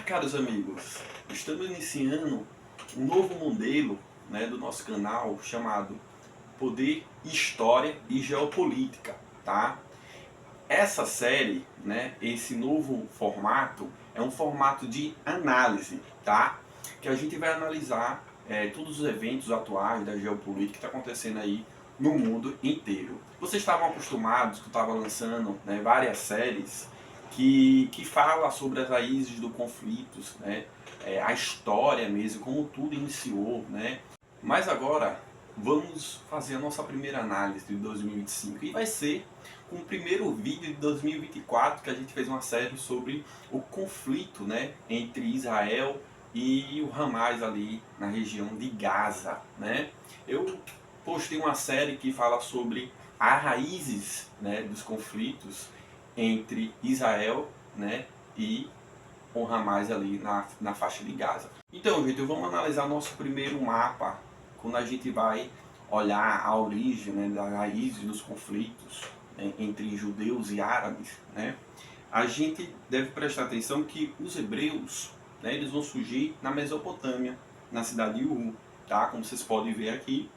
caros amigos, estamos iniciando um novo modelo, do nosso canal chamado Poder, História e Geopolítica, tá? Essa série, esse novo formato, é um formato de análise, tá? Que a gente vai analisar todos os eventos atuais da geopolítica que está acontecendo aí no mundo inteiro. Vocês estavam acostumados que eu estava lançando várias séries que fala sobre as raízes do conflito, a história mesmo, como tudo iniciou, Mas agora vamos fazer a nossa primeira análise de 2025 e vai ser com o primeiro vídeo de 2024 que a gente fez uma série sobre o conflito, entre Israel e o Hamas ali na região de Gaza, Eu postei uma série que fala sobre as raízes, dos conflitos entre Israel, e o Hamas ali na faixa de Gaza. Então, gente, vamos analisar nosso primeiro mapa, quando a gente vai olhar a origem, das raízes dos conflitos entre judeus e árabes, A gente deve prestar atenção que os hebreus, eles vão surgir na Mesopotâmia, na cidade de Ur, tá? Como vocês podem ver aqui,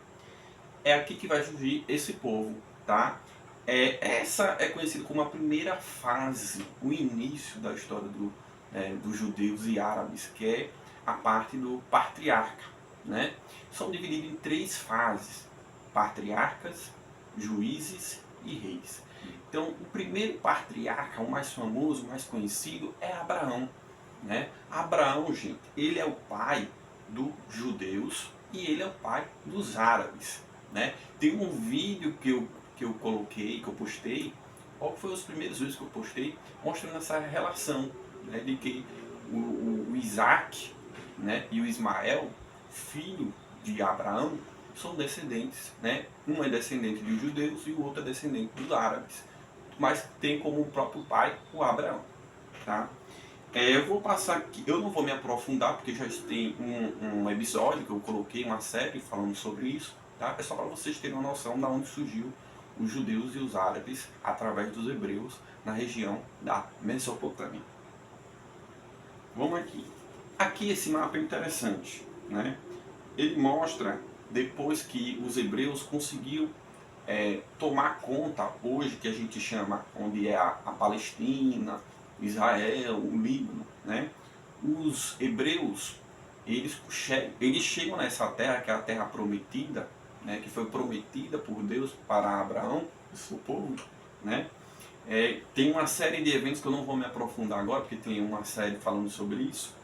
é aqui que vai surgir esse povo, tá? Essa é conhecida como a primeira fase, o início da história dos judeus e árabes, que é a parte do patriarca, São divididos em três fases: patriarcas, juízes e reis. Então, o primeiro patriarca, o mais famoso, o mais conhecido, é Abraão, Abraão, gente, ele é o pai dos judeus e ele é o pai dos árabes, Tem um vídeo que eu coloquei, que eu postei, qual foi os primeiros vídeos que eu postei, mostrando essa relação, de que o Isaac, e o Ismael, filho de Abraão, são descendentes, Um é descendente dos judeus e o outro é descendente dos árabes, mas tem como próprio pai o Abraão, tá? Eu vou passar aqui, eu não vou me aprofundar porque já tem um episódio que eu coloquei, uma série falando sobre isso, tá? É só para vocês terem uma noção de onde surgiu os judeus e os árabes através dos hebreus na região da Mesopotâmia. Vamos aqui. Aqui esse mapa é interessante, Ele mostra depois que os hebreus conseguiram tomar conta, hoje que a gente chama, onde é a Palestina, Israel, o Líbano, Os hebreus, eles chegam nessa terra, que é a terra prometida, que foi prometida por Deus para Abraão e seu povo, Tem uma série de eventos que eu não vou me aprofundar agora, porque tem uma série falando sobre isso,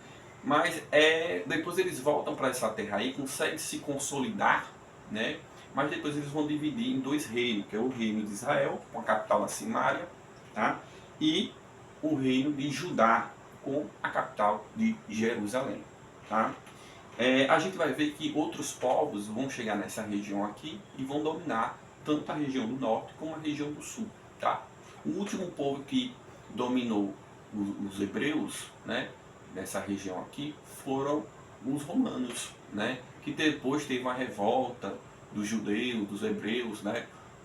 mas depois eles voltam para essa terra aí, conseguem se consolidar, mas depois eles vão dividir em dois reinos, que é o reino de Israel, com a capital da Simária, tá? E o reino de Judá, com a capital de Jerusalém, tá? A gente vai ver que outros povos vão chegar nessa região aqui e vão dominar tanto a região do norte como a região do sul, tá? O último povo que dominou os hebreus, nessa região aqui, foram os romanos, que depois teve uma revolta dos judeus, dos hebreus,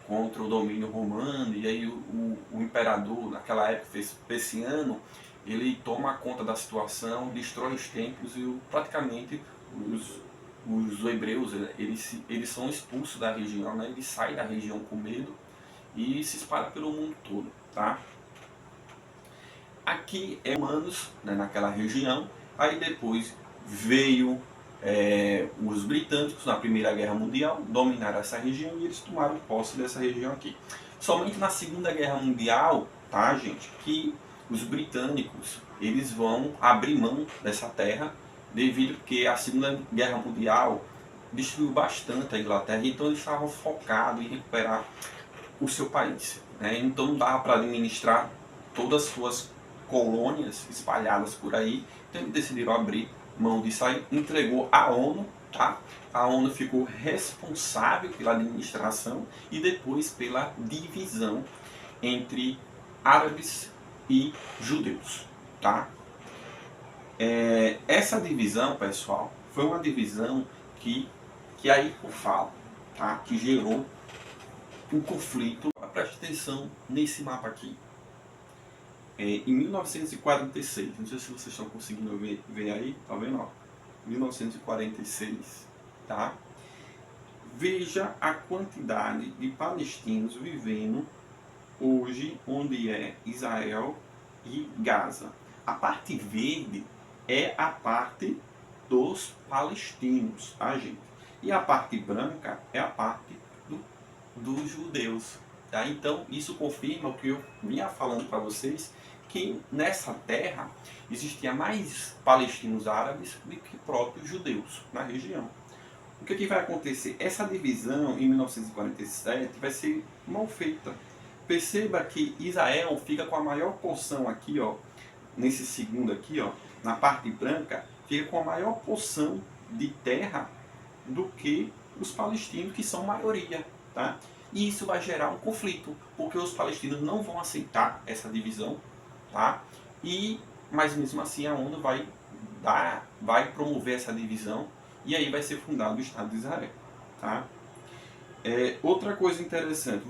contra o domínio romano, e aí o imperador, naquela época, Vespasiano, ele toma conta da situação, destrói os templos e praticamente os hebreus, eles são expulsos da região, eles saem da região com medo e se espalham pelo mundo todo, tá? Aqui é romanos, naquela região, aí depois veio os britânicos na Primeira Guerra Mundial, dominaram essa região e eles tomaram posse dessa região aqui. Somente na Segunda Guerra Mundial, tá, gente, que os britânicos eles vão abrir mão dessa terra, devido que a Segunda Guerra Mundial destruiu bastante a Inglaterra, então eles estavam focados em recuperar o seu país, Então não dava para administrar todas as suas colônias espalhadas por aí, então eles decidiram abrir mão disso aí, entregou à ONU, tá? A ONU ficou responsável pela administração e depois pela divisão entre árabes e judeus, tá? Essa divisão, pessoal, foi uma divisão que aí eu falo, tá? Que gerou um conflito. Preste atenção nesse mapa aqui. em 1946, não sei se vocês estão conseguindo ver aí, tá vendo? Ó, 1946, tá? Veja a quantidade de palestinos vivendo hoje onde é Israel e Gaza. A parte verde é a parte dos palestinos, tá, gente? E a parte branca é a parte dos judeus, tá? Então isso confirma o que eu vinha falando para vocês, que nessa terra existia mais palestinos árabes do que próprios judeus na região. O que vai acontecer? Essa divisão em 1947 vai ser mal feita. Perceba que Israel fica com a maior porção aqui, ó, nesse segundo aqui, ó, na parte branca, fica com a maior porção de terra do que os palestinos, que são maioria, tá? E isso vai gerar um conflito, porque os palestinos não vão aceitar essa divisão, tá? Mas mesmo assim a ONU vai promover essa divisão, e aí vai ser fundado o Estado de Israel, tá? Outra coisa interessante,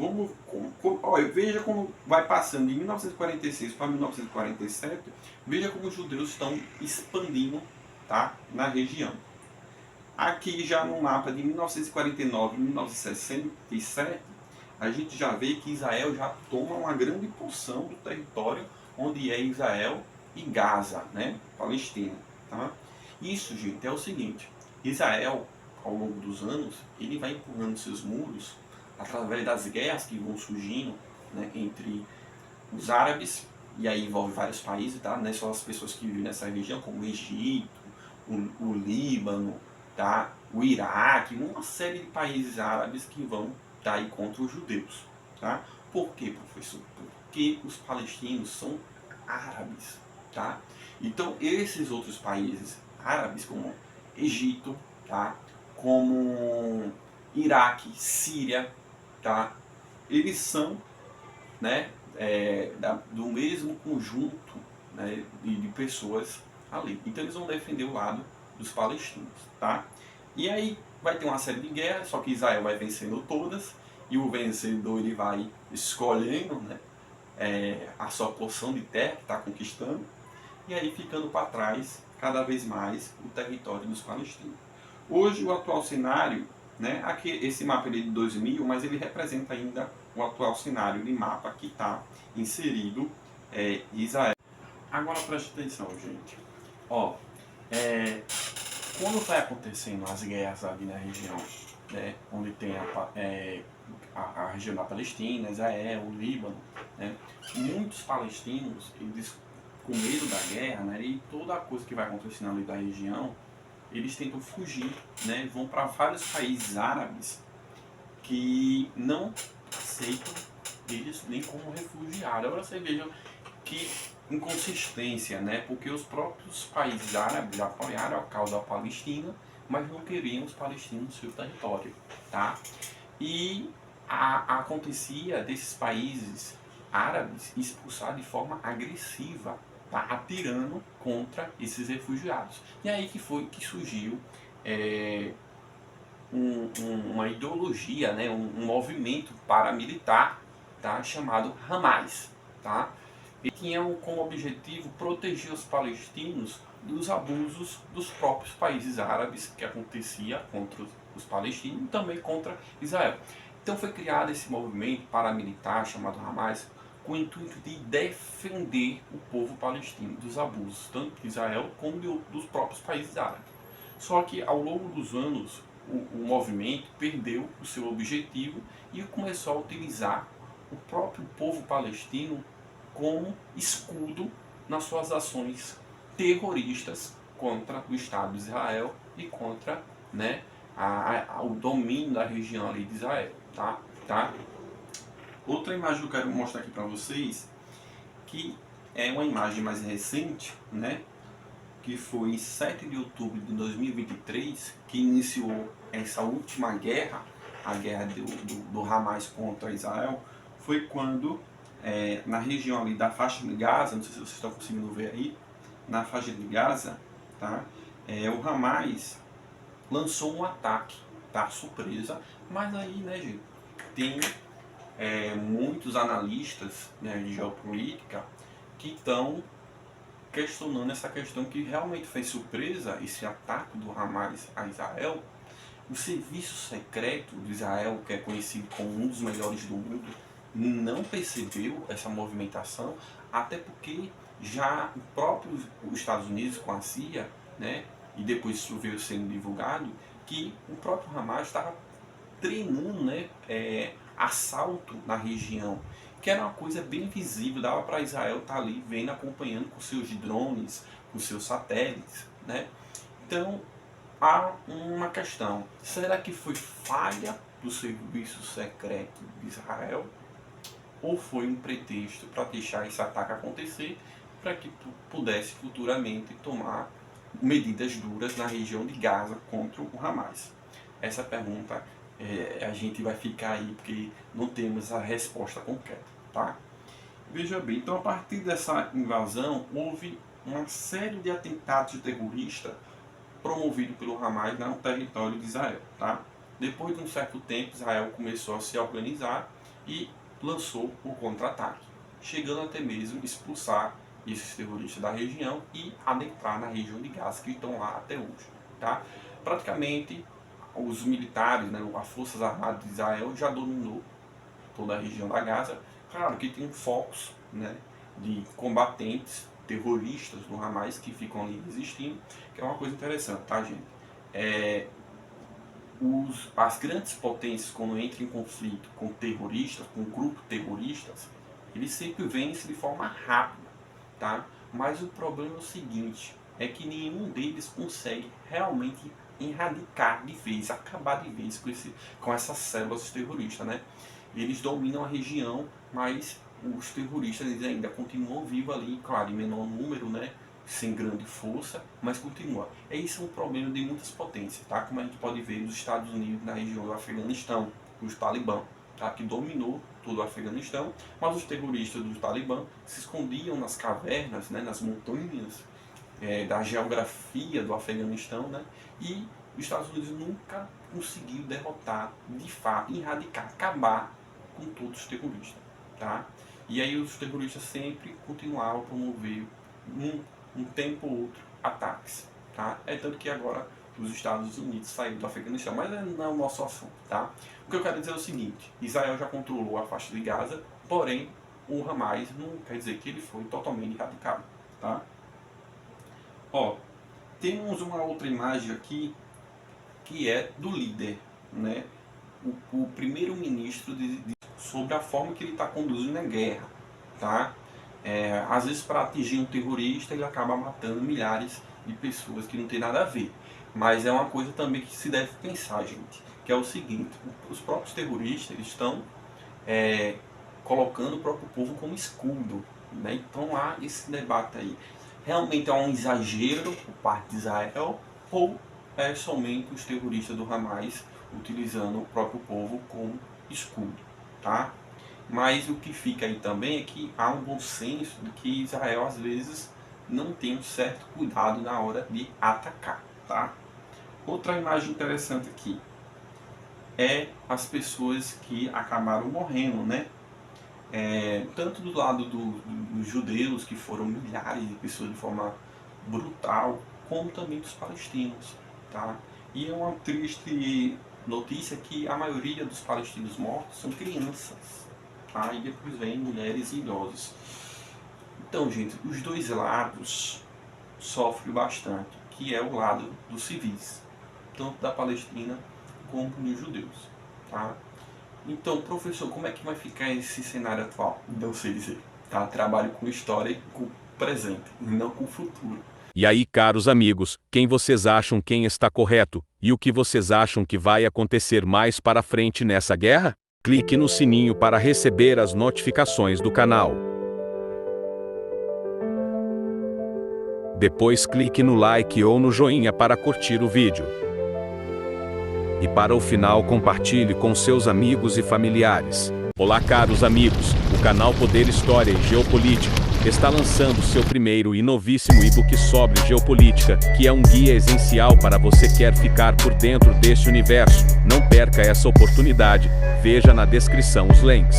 veja como vai passando de 1946 para 1947, veja como os judeus estão expandindo, tá, na região. Aqui já no mapa de 1949 e 1967, a gente já vê que Israel já toma uma grande porção do território onde é Israel e Gaza, né, Palestina, tá? Isso, gente, é o seguinte: Israel, ao longo dos anos, ele vai empurrando seus muros através das guerras que vão surgindo, né, entre os árabes, e aí envolve vários países, tá? Não é só as pessoas que vivem nessa região, como o Egito, o Líbano, tá? O Iraque, uma série de países árabes que vão estar aí contra os judeus, tá? Por quê, professor? Porque os palestinos são árabes, tá? Então esses outros países árabes, como Egito, tá? Como Iraque, Síria, tá? Eles são, né, do mesmo conjunto, né, de pessoas ali. Então eles vão defender o lado dos palestinos, tá? E aí vai ter uma série de guerras, só que Israel vai vencendo todas, e o vencedor ele vai escolhendo, né, a sua porção de terra que está conquistando, e aí ficando para trás cada vez mais o território dos palestinos. Hoje o atual cenário, né, aqui, esse mapa ele é de 2000, mas ele representa ainda o atual cenário de mapa que está inserido Israel. Agora preste atenção, gente. Ó, quando vai acontecendo as guerras ali na região, né, onde tem a região da Palestina, Israel, o Líbano, né, muitos palestinos, eles, com medo da guerra, né, e toda a coisa que vai acontecendo ali da região, eles tentam fugir, né, vão para vários países árabes que não aceitam eles nem como refugiados. Agora você veja que inconsistência, né, porque os próprios países árabes apoiaram a causa palestina, mas não queriam os palestinos no seu território, tá? E acontecia desses países árabes expulsar de forma agressiva, tá? Atirando contra esses refugiados. E aí que foi que surgiu uma ideologia, né? um movimento paramilitar, tá? Chamado Hamas, tá? E tinham como objetivo proteger os palestinos dos abusos dos próprios países árabes que acontecia contra os palestinos e também contra Israel. Então foi criado esse movimento paramilitar chamado Hamas com o intuito de defender o povo palestino dos abusos, tanto de Israel como dos próprios países árabes. Só que ao longo dos anos o movimento perdeu o seu objetivo e começou a utilizar o próprio povo palestino como escudo nas suas ações terroristas contra o Estado de Israel e contra, né, o domínio da região ali de Israel, tá? Outra imagem que eu quero mostrar aqui para vocês, que é uma imagem mais recente, né, que foi em 7 de outubro de 2023, que iniciou essa última guerra, a guerra do Hamas contra Israel, foi quando na região ali da faixa de Gaza, não sei se vocês estão conseguindo ver aí, na faixa de Gaza, tá? O Hamas lançou um ataque, tá? Surpresa, mas aí, né, gente, tem muitos analistas, né, de geopolítica que estão questionando essa questão que realmente fez surpresa, esse ataque do Hamas a Israel. O serviço secreto de Israel, que é conhecido como um dos melhores do mundo, não percebeu essa movimentação, até porque já o próprio os Estados Unidos com a CIA, né, e depois isso veio sendo divulgado, que o próprio Hamas estava treinando, né, assalto na região, que era uma coisa bem visível, dava para Israel estar ali vendo, acompanhando com seus drones, com seus satélites, né? Então há uma questão: será que foi falha do serviço secreto de Israel, ou foi um pretexto para deixar esse ataque acontecer, para que pudesse futuramente tomar medidas duras na região de Gaza contra o Hamas? Essa pergunta a gente vai ficar aí, porque não temos a resposta concreta, tá? Veja bem, então a partir dessa invasão houve uma série de atentados terroristas promovidos pelo Hamas no território de Israel, tá? Depois de um certo tempo, Israel começou a se organizar e lançou o contra-ataque, chegando até mesmo expulsar esses terroristas da região e adentrar na região de Gaza, que estão lá até hoje, tá? Praticamente os militares, né, as forças armadas de Israel já dominou toda a região da Gaza. Claro que tem focos, né, de combatentes terroristas do Hamas que ficam ali resistindo, que é uma coisa interessante, tá, gente? As grandes potências, quando entram em conflito com terroristas, com grupos terroristas, eles sempre vencem de forma rápida, tá? Mas o problema é o seguinte, é que nenhum deles consegue realmente erradicar de vez, acabar de vez com essas células terroristas, né? Eles dominam a região, mas os terroristas eles ainda continuam vivos ali, claro, em menor número, né? Sem grande força, mas continua. Esse é um problema de muitas potências, tá? Como a gente pode ver nos Estados Unidos, na região do Afeganistão, os Talibã, tá? Que dominou todo o Afeganistão, mas os terroristas do Talibã se escondiam nas cavernas, né? Nas montanhas, da geografia do Afeganistão, né? E os Estados Unidos nunca conseguiu derrotar, de fato, erradicar, acabar com todos os terroristas, tá? E aí os terroristas sempre continuavam a promover um tempo ou outro ataques, tá? É tanto que agora os Estados Unidos saíram do Afeganistão, mas não é o nosso assunto, tá? O que eu quero dizer é o seguinte: Israel já controlou a faixa de Gaza, porém o Hamas não quer dizer que ele foi totalmente erradicado, tá? Ó, temos uma outra imagem aqui que é do líder, né? O primeiro-ministro sobre a forma que ele está conduzindo a guerra, tá? Às vezes, para atingir um terrorista, ele acaba matando milhares de pessoas que não tem nada a ver. Mas é uma coisa também que se deve pensar, gente, que é o seguinte: os próprios terroristas eles estão colocando o próprio povo como escudo, né? Então há esse debate aí. Realmente é um exagero por parte de Israel, ou é somente os terroristas do Hamas utilizando o próprio povo como escudo, tá? Mas o que fica aí também é que há um bom senso de que Israel às vezes não tem um certo cuidado na hora de atacar, tá? Outra imagem interessante aqui é as pessoas que acabaram morrendo, né? Tanto do lado dos judeus, que foram milhares de pessoas de forma brutal, como também dos palestinos, tá? E é uma triste notícia que a maioria dos palestinos mortos são crianças, tá? E depois vem mulheres e idosos. Então, gente, os dois lados sofrem bastante, que é o lado dos civis, tanto da Palestina como dos judeus, tá? Então, professor, como é que vai ficar esse cenário atual? Não sei dizer, tá? Trabalho com história e com o presente, não com o futuro. E aí, caros amigos, quem vocês acham quem está correto? E o que vocês acham que vai acontecer mais para frente nessa guerra? Clique no sininho para receber as notificações do canal. Depois clique no like ou no joinha para curtir o vídeo. E para o final, compartilhe com seus amigos e familiares. Olá, caros amigos, o canal Poder, História e Geopolítica está lançando seu primeiro e novíssimo e-book sobre geopolítica, que é um guia essencial para você que quer ficar por dentro deste universo. Não perca essa oportunidade, veja na descrição os links.